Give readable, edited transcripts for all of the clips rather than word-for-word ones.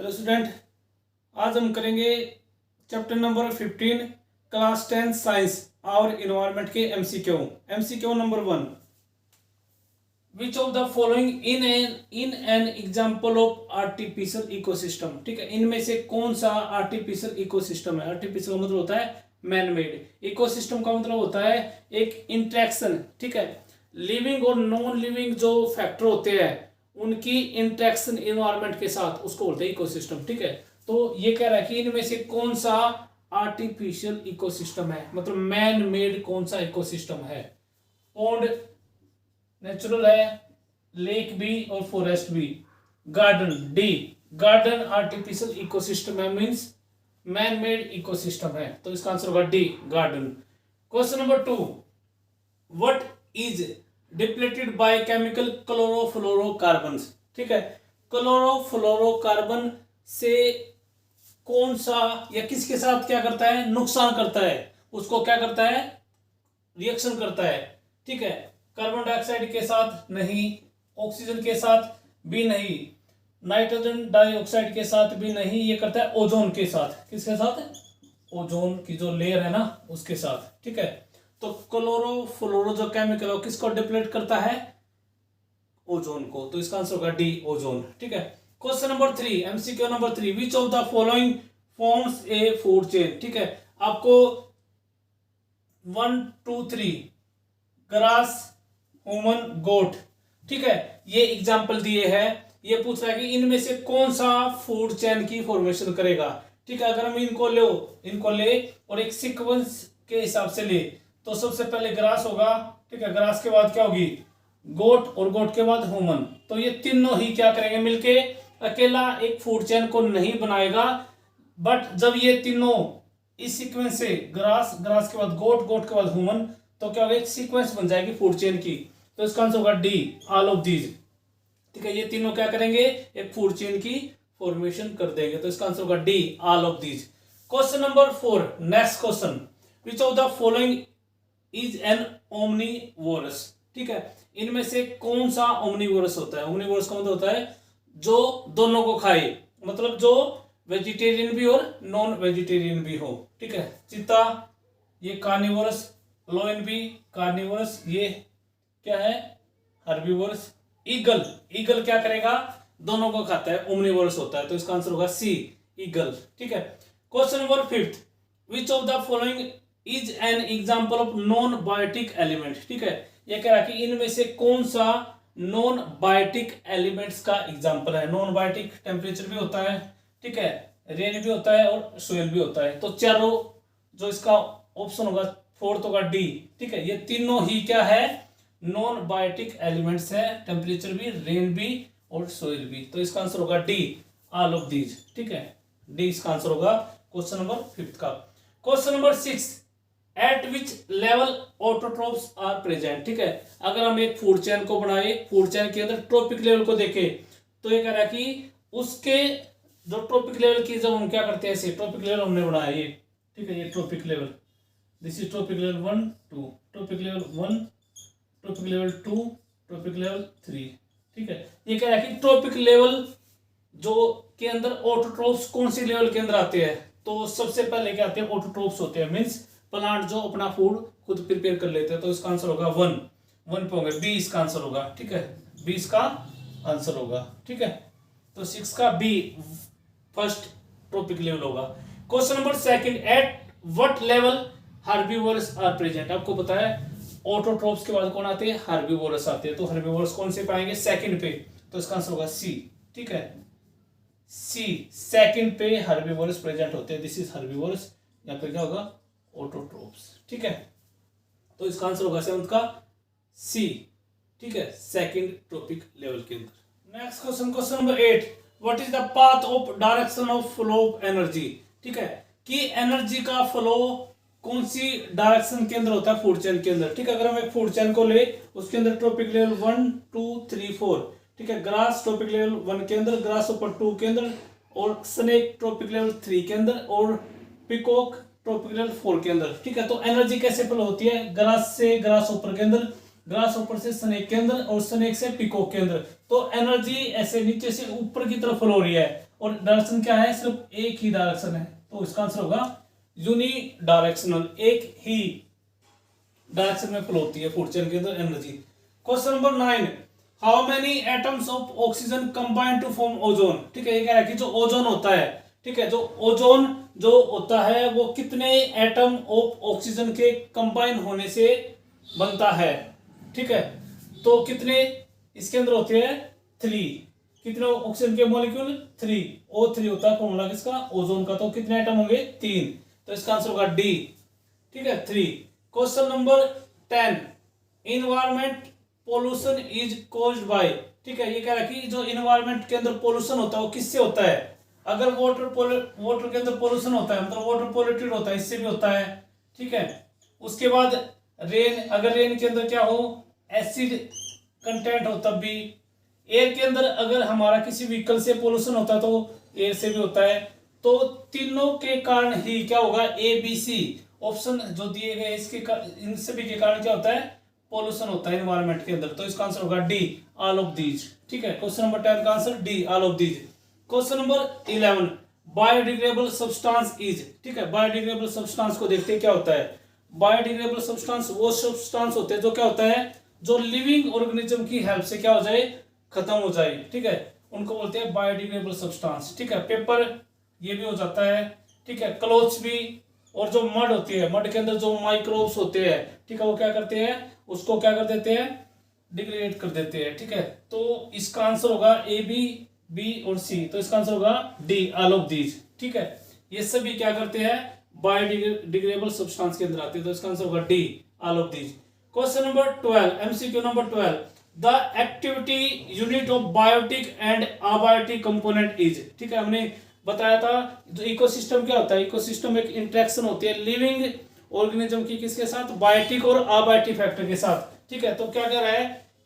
Hello student, आज हम करेंगे चैप्टर नंबर 15 क्लास 10 साइंस और इन्वायरमेंट के MCQ number 1। Which of the following in an example of artificial ecosystem. ठीक है, इनमें से कौन सा आर्टिफिशियल इकोसिस्टम है। आर्टिफिशियल का मतलब होता है मैन मेड। इकोसिस्टम का मतलब होता है एक इंटरेक्शन। ठीक है, लिविंग और नॉन लिविंग जो फैक्टर होते हैं उनकी इंटरेक्शन इन्वायरमेंट के साथ, उसको बोलते हैं इकोसिस्टम। ठीक है, तो ये कह रहा है कि इनमें से कौन सा आर्टिफिशियल इकोसिस्टम है, मतलब मैन मेड कौन सा इकोसिस्टम है। पॉन्ड नेचुरल है, लेक भी और फॉरेस्ट भी। Garden D, garden artificial ecosystem है, मींस मैन मेड इकोसिस्टम है, तो इसका आंसर होगा D, garden. Question number 2, what is depleted by chemical chlorofluorocarbon. ठीक है, क्लोरोफ्लोरोकार्बन से कौन सा या किसके साथ क्या करता है, नुकसान करता है, उसको क्या करता है, रिएक्शन करता है। ठीक है, कार्बन डाइऑक्साइड के साथ नहीं, ऑक्सीजन के साथ भी नहीं, नाइट्रोजन डाइऑक्साइड के साथ भी नहीं, ये करता है ओजोन के साथ। किसके साथ, ओजोन की जो लेयर है ना उसके साथ। ठीक है, तो क्लोरोफ्लोरो जो केमिकल है किसको डिप्लेट करता है, ओजोन को, तो इसका आंसर होगा डी, ओजोन। ठीक है, question number 3, MCQ number 3, which of the following forms a food chain. ठीक है, आपको 1 2 3 ग्रास, ह्यूमन, गोट। ठीक है, ये एग्जांपल दिए हैं। ये पूछ रहा है कि इनमें से कौन सा फूड चेन की फॉर्मेशन करेगा। ठीक है, अगर हम इनको ले और एक सीक्वेंस के हिसाब से ले तो सबसे पहले ग्रास होगा। ठीक है, ग्रास के बाद क्या होगी, गोट, और गोट के बाद ह्यूमन। तो ये तीनों ही क्या करेंगे मिलके, अकेला एक फूड चेन को नहीं बनाएगा, बट जब ये तीनों इस सीक्वेंस से ग्रास, ग्रास के बाद गोट, गोट के बाद ह्यूमन, तो क्या होगा, एक सीक्वेंस बन जाएगी फूड चेन की। तो इसका आंसर होगा डी, ऑल ऑफ दीज। ठीक है, ये तीनों क्या करेंगे, एक फूड चेन की फॉर्मेशन कर देंगे, तो इसका आंसर होगा D, all of these. Question number 4, next question, which of the following is N omnivorous. ठीक है, इनमें से कौन सा ओमनीवोरस होता है। ओमनीवोरस का मतलब होता है जो दोनों को खाए, मतलब जो वेजिटेरियन भी और नॉन वेजिटेरियन भी हो। ठीक है, चीता ये कार्निवोरस, लोइन भी कार्निवोरस, ये क्या है, हर्बीवोरस। ईगल, ईगल क्या करेगा, दोनों को खाता है, ओमनीवोरस होता है, तो इसका आंसर होगा सी, ईगल। ठीक है, question number 5, which of the following is an example of non biotic element. ठीक है, यह कह रहा है कि इनमें से कौन सा नॉन बायोटिक एलिमेंट्स का एग्जाम्पल है। नॉन बायोटिक टेम्परेचर भी होता है, ठीक है, रेन भी होता है और सोइल भी होता है, तो चारों जो इसका ऑप्शन होगा, फोर्थ होगा डी। ठीक है, ये तीनों ही क्या है, नॉन बायोटिक एलिमेंट्स है, टेम्परेचर भी, रेन भी और सोइल भी, तो इसका आंसर होगा डी, ऑल ऑफ दीज। ठीक है, डी इसका आंसर होगा क्वेश्चन नंबर 5 का। Question number 6, at which level autotrophs are present. ठीक है, अगर हम एक फूड चेन को बनाए, फूड चेन के अंदर ट्रॉपिक लेवल को देखें, तो ये कह रहा है कि उसके जो ट्रॉपिक लेवल की, जब हम क्या करते हैं, ऐसे ट्रॉपिक लेवल हमने बनाया ये। ठीक है, ये trophic level, this is trophic level 1 2, trophic level 1, trophic level 2, trophic level 3। ठीक है, ये कह रहा है कि ट्रॉपिक लेवल जो के अंदर ऑटोट्रोफ्स कौन सी लेवल के अंदर आते हैं, तो सबसे पहले क्या आते हैं, ऑटोट्रोफ्स होते हैं, मींस प्लांट जो अपना फूड खुद प्रिपेयर कर लेते हैं, तो इसका आंसर होगा 1 पे होगा, बी इसका आंसर होगा। ठीक है, बी इसका आंसर होगा। ठीक है, तो 6 का बी फर्स्ट ट्रॉपिक लेवल होगा। Question number 2, at what level herbivorous are present. आपको पता है ऑटोट्रोफ्स के बाद कौन आते हैं, हर्बीवोरस आते हैं, तो हर्बीवोरस कौन से पाएंगे, सेकंड पे, तो इसका आंसर होगा सी। ठीक है, सी, सेकंड पे हर्बीवोरस प्रेजेंट होते हैं, दिस इज हर्बीवोरस, या फिर क्या होगा, ऑटोट्रोफ्स। ठीक है, तो इसका आंसर होगा 7th का सी। ठीक है, सेकंड ट्रॉपिक लेवल के अंदर। Next question, question number 8, what is the path of direction of flow of energy. ठीक है, कि एनर्जी का फ्लो कौन सी डायरेक्शन के अंदर होता है फूड चेन के अंदर। ठीक है, अगर हम एक फूड चेन को ले, उसके अंदर ट्रॉपिक लेवल 1 2 3 4। ठीक है, ग्रास ट्रॉपिक लेवल 1 के अंदर, ग्रास ऊपर 2 के अंदर, और स्नेक ट्रॉपिक लेवल 3 के अंदर, और पिकॉक ट्रॉपिक लेवल 4 के अंदर। ठीक है, तो एनर्जी कैसे फ्लो होती है, ग्रास से ग्रास ऊपर के अंदर, ग्रास ऊपर से स्नेक के अंदर, और स्नेक से पिकॉक के अंदर। तो एनर्जी ऐसे नीचे से ऊपर की तरफ फ्लो हो रही है, और डायरेक्शन क्या है, सिर्फ एक ही डायरेक्शन है, तो इसका आंसर होगा यूनी डायरेक्शनल, एक ही डायरेक्शन में फ्लो होती है फूड चेन के अंदर energy. Question number 9, how many atoms of oxygen combine to form ozone. ठीक है, ये कह रहा है कि जो ओजोन होता है, ठीक है, जो ओजोन जो होता है वो कितने एटम ऑफ ऑक्सीजन के कंबाइन होने से बनता है। ठीक है, तो कितने इसके अंदर होते हैं, 3। कितने ऑक्सीजन के मॉलिक्यूल, 3। O3 होता है फॉर्मूला किसका, ओजोन का, तो कितने एटम होंगे, 3। तो इसका आंसर होगा डी। ठीक है, 3। Question number 10, environment pollution is caused by. ठीक है, ये कह रहा है कि जो इन्वायरमेंट के अंदर पोल्यूशन होता है वो किससे होता है। अगर वाटर के अंदर पोल्यूशन होता है, मतलब वाटर पोल्यूटेड होता है, इससे भी होता है। ठीक है, उसके बाद रेन, अगर रेन के अंदर क्या हो, एसिड कंटेंट हो तब भी। एयर के अंदर अगर हमारा किसी व्हीकल से पोल्यूशन होता है तो एयर से भी होता है। तो तीनों के कारण ही क्या होगा, ABC ऑप्शन जो दिए गए इसके इन सभी के कारण क्या होता है, पोल्यूशन होता है एनवायरनमेंट के अंदर। तो इसका आंसर होगा डी, ऑल ऑफ दीज। ठीक है, क्वेश्चन नंबर 10 का answer D, all of these. Question number 11, biodegradable substance is. ठीक है, बायोडिग्रेडेबल सब्सटेंस को देखते हैं क्या होता है। बायोडिग्रेडेबल सब्सटेंस वो सब्सटेंस होते हैं जो क्या होता है, जो लिविंग ऑर्गेनिज्म की हेल्प से क्या हो जाए, खत्म हो जाए। ठीक है, उनको बोलते हैं बायोडिग्रेडेबल सब्सटेंस। ठीक है, पेपर ये भी हो जाता है। ठीक है, क्लोथ्स भी, और जो मड होती है, मड के अंदर जो माइक्रोब्स होते हैं, ठीक है, वो क्या करते हैं, उसको क्या कर देते हैं, डिग्रेड कर देते हैं। ठीक है, तो इसका आंसर होगा ए, बी और सी। तो इसका आंसर होगा डी, ऑल ऑफ दीज। ठीक है, ये सभी क्या करते हैं, बायोडिग्रेडेबल सब्सटेंस के अंदर आते हैं। तो इसका आंसर होगा D, all of these. Question number 12, MCQ number 12, the activity unit of biotic and abiotic component is. ठीक है, हमने बताया था जो इकोसिस्टम क्या होता है, इकोसिस्टम एक इंटरेक्शन होती है लिविंग ऑर्गेनिज्म की किसके साथ, बायोटिक और अबायोटिक फैक्टर के साथ। ठीक है, तो क्या कह रहा है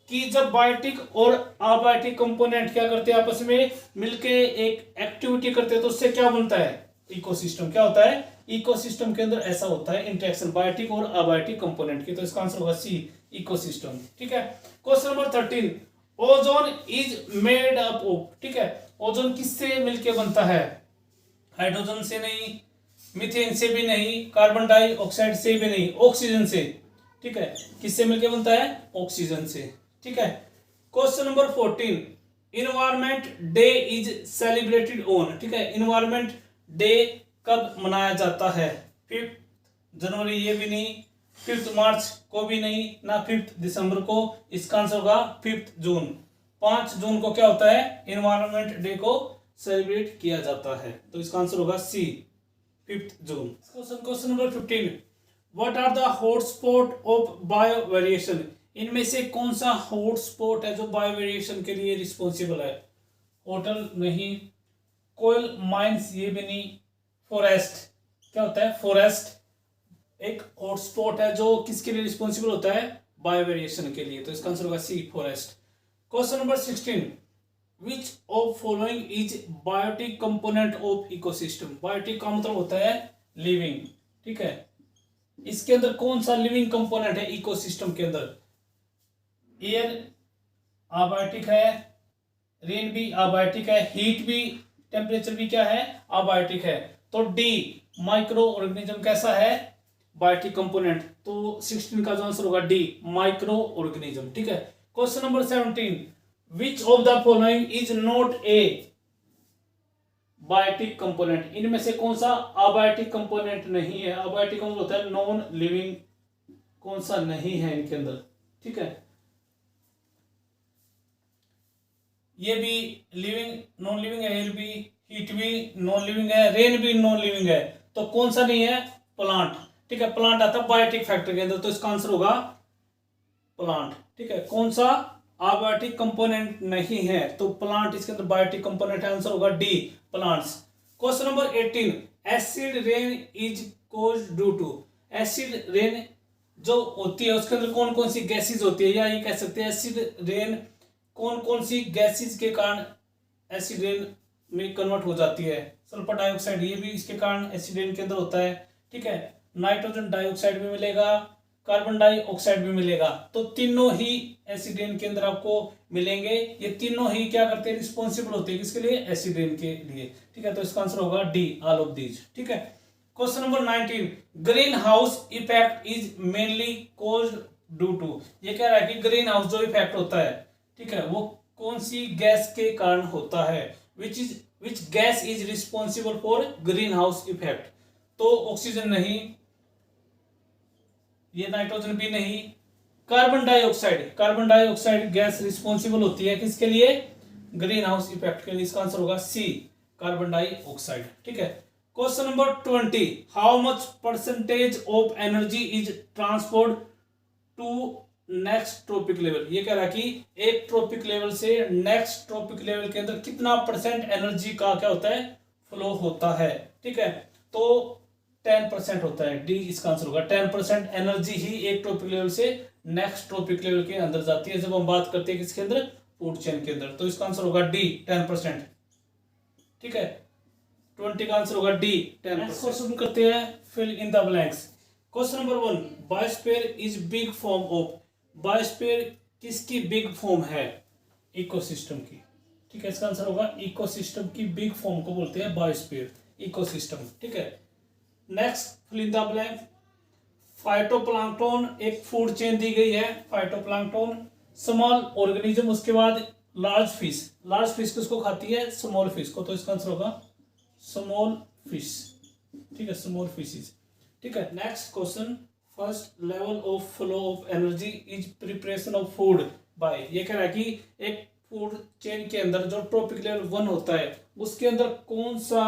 कि जब बायोटिक और अबायोटिक कंपोनेंट क्या करते हैं, आपस में मिलके एक एक्टिविटी करते हैं, तो उससे क्या बनता है, इकोसिस्टम। क्या होता है, इकोसिस्टम के अंदर ऐसा होता है इंटरेक्शन बायोटिक और अबायोटिक कंपोनेंट की। तो इसका आंसर होगा सी, इकोसिस्टम। ठीक है, question number 13, ozone is made up of. ठीक है, ओजोन किससे मिलके बनता है, हाइड्रोजन से नहीं, मीथेन से भी नहीं, कार्बन डाइऑक्साइड से भी नहीं, ऑक्सीजन से। ठीक है, किससे मिलके बनता है, ऑक्सीजन से। ठीक है, question number 14, environment day is celebrated on. ठीक है, इन्वायरमेंट डे कब मनाया जाता है, 5 जनवरी ये भी नहीं, 5 मार्च को भी नहीं, ना 5 दिसंबर को। इसका आंसर होगा 5 जून। 5 जून को क्या होता है, इन्वायरमेंट डे को सेलिब्रेट किया जाता है। तो इसका आंसर होगा C, 5 June. Question number 15, what are the hotspot of bio variation. इनमें से कौन सा हॉटस्पॉट है जो बायो वेरिएशन के लिए रिस्पॉन्सिबल है, होटल नहीं, कोयल माइंस ये भी नहीं, फॉरेस्ट। क्या होता है, फॉरेस्ट एक हॉटस्पॉट है जो किसके लिए रिस्पॉन्सिबल होता है, बायो वेरिएशन के लिए। तो इसका आंसर होगा C, forest. Question number 16, which of following is biotic component of ecosystem. Biotic का मतलब होता है लिविंग। ठीक है, इसके अंदर कौन सा लिविंग कंपोनेंट है इकोसिस्टम के अंदर, एयर अबायोटिक है, रेन भी अबायोटिक है, हीट भी, टेम्परेचर भी क्या है, अबायोटिक है। तो डी, माइक्रो ऑर्गेनिज्म कैसा है, बायोटिक कंपोनेंट। तो 16 का जो आंसर होगा डी, माइक्रो ऑर्गेनिज्म। ठीक है, question number 17, which of the following is not a biotic component. इनमें से कौन सा अबायोटिक कंपोनेंट नहीं है, अबायोटिक कंपोनेंट होता है नॉन लिविंग, कौन सा नहीं है इनके अंदर। ठीक है, ये भी लिविंग नॉन लिविंग है, एयर भी, हीट भी नॉन लिविंग है, रेन भी नॉन लिविंग है। तो कौन सा नहीं है, प्लांट। ठीक है, प्लांट आता है बायोटिक फैक्टर के अंदर। तो इसका आंसर होगा प्लांट। ठीक है, कौन सा अबायोटिक कंपोनेंट नहीं है, तो प्लांट इसके अंदर बायोटिक कंपोनेंट है। आंसर होगा D, plants. Question number 18, acid rain is caused due to. Acid rain जो होती है उसके अंदर कौन कौन सी गैसेज होती है, या ये कह सकते हैं एसिड रेन कौन कौन सी गैसेज के कारण एसिड रेन में कन्वर्ट हो जाती है। सल्फर डाइऑक्साइड ये भी इसके कारण एसिड रेन के अंदर होता है। ठीक है, नाइट्रोजन डाइऑक्साइड भी मिलेगा, कार्बन डाइऑक्साइड भी मिलेगा। तो तीनों ही एसिड रेन के अंदर आपको मिलेंगे। ये तीनों ही क्या करते हैं, रिस्पॉन्सिबल होते हैं किसके लिए, एसिड रेन के लिए। ठीक है, तो इसका आंसर होगा डी, ऑल ऑफ दीज। ठीक है, question number 19, green house effect is mainly caused due to. ये कह रहा है कि ग्रीन हाउस जो इफेक्ट होता है, ठीक है, वो कौन सी गैस के कारण होता है, which gas is responsible for green house effect. तो ऑक्सीजन नहीं, ये नाइट्रोजन भी नहीं, कार्बन डाइऑक्साइड गैस रिस्पॉन्सिबल होती है किसके लिए, ग्रीन हाउस इफेक्ट के लिए। इसका आंसर होगा सी, कार्बन डाइऑक्साइड। ठीक है, question number 20, how much percentage of energy is transferred to next trophic level. ये कह रहा है कि एक ट्रॉपिक लेवल से नेक्स्ट ट्रॉपिक लेवल के अंदर कितना परसेंट एनर्जी का क्या होता है, फ्लो होता है। ठीक है, तो 10% होता है, डी इसका आंसर होगा। 10% एनर्जी ही एक ट्रॉपिक लेवल से नेक्स्ट ट्रॉपिक लेवल के अंदर जाती है, जब हम बात करते हैं किसके अंदर, फूड चेन के अंदर। तो इसका आंसर होगा डी, 10%। ठीक है, 20 का आंसर होगा डी, 10%। क्वेश्चन करते हैं fill in the blanks. Question number 1, biosphere is big form of. Biosphere किसकी बिग फॉर्म है, इकोसिस्टम की। ठीक है, इसका आंसर होगा इकोसिस्टम की बिग फॉर्म को बोलते हैं बायोस्फीयर, इकोसिस्टम। ठीक है, next fill in the blank, phytoplankton एक फूड चेन दी गई है, फाइटोप्लैंक्टन स्मॉल ऑर्गेनिज्म, उसके बाद लार्ज फिश किसको खाती है, स्मॉल फिश को। तो इसका आंसर होगा स्मॉल फिश। ठीक है, स्मॉल फिशेस। ठीक है, next question, first level of flow of energy is preparation of food by. ये कह रहा है कि एक फूड चेन के अंदर जो ट्रॉपिक लेवल 1 होता है, उसके अंदर कौन सा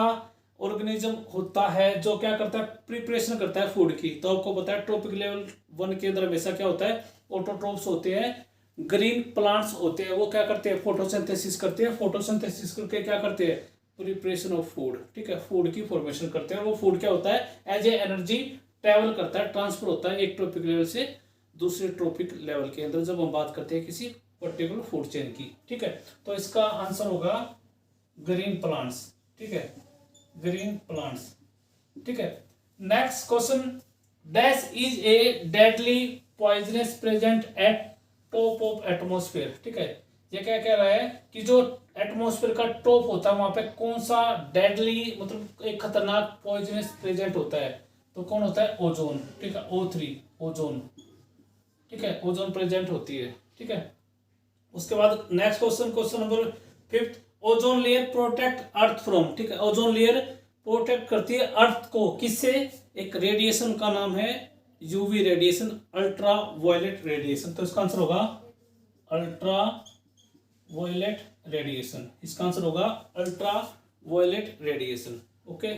ऑर्गेनिज्म होता है जो क्या करता है, प्रिपरेशन करता है फूड की। तो आपको पता है ट्रॉपिक लेवल 1 के अंदर हमेशा क्या होता है, ऑटोट्रोफ्स होते हैं, ग्रीन प्लांट्स होते हैं, वो क्या करते हैं, फोटोसिंथेसिस करते हैं, फोटोसिंथेसिस करके क्या करते हैं, प्रिपरेशन ऑफ फूड। ठीक है, फूड की फॉर्मेशन करते हैं। वो फूड क्या होता है, एज ए एनर्जी ट्रेवल करता है, ट्रांसफर होता है एक ट्रॉपिक लेवल से दूसरे ट्रॉपिक लेवल के अंदर, जब हम बात करते हैं किसी पर्टिकुलर फूड चेन की। ठीक है, तो इसका आंसर होगा ग्रीन प्लांट्स। ठीक है, ग्रीन प्लांट्स। ठीक है, next question, dash is a deadly poisonous present at top of atmosphere. ठीक है, ये क्या कह रहा है कि जो एटमॉस्फेयर का टॉप होता है वहां पे कौन सा डेडली मतलब एक खतरनाक पॉइजनस प्रेजेंट होता है। तो कौन होता है, ओजोन। ठीक है, O3 ओजोन। ठीक है, ओजोन प्रेजेंट होती है। ठीक है, उसके बाद next question, question number 5, ozone layer protect earth from. ठीक है, ओजोन लेयर प्रोटेक्ट करती है अर्थ को किससे, एक रेडिएशन का नाम है UV radiation, ultra violet radiation. तो इसका आंसर होगा अल्ट्रा वायलेट रेडिएशन। इसका आंसर होगा अल्ट्रा वायलेट रेडिएशन। ओके।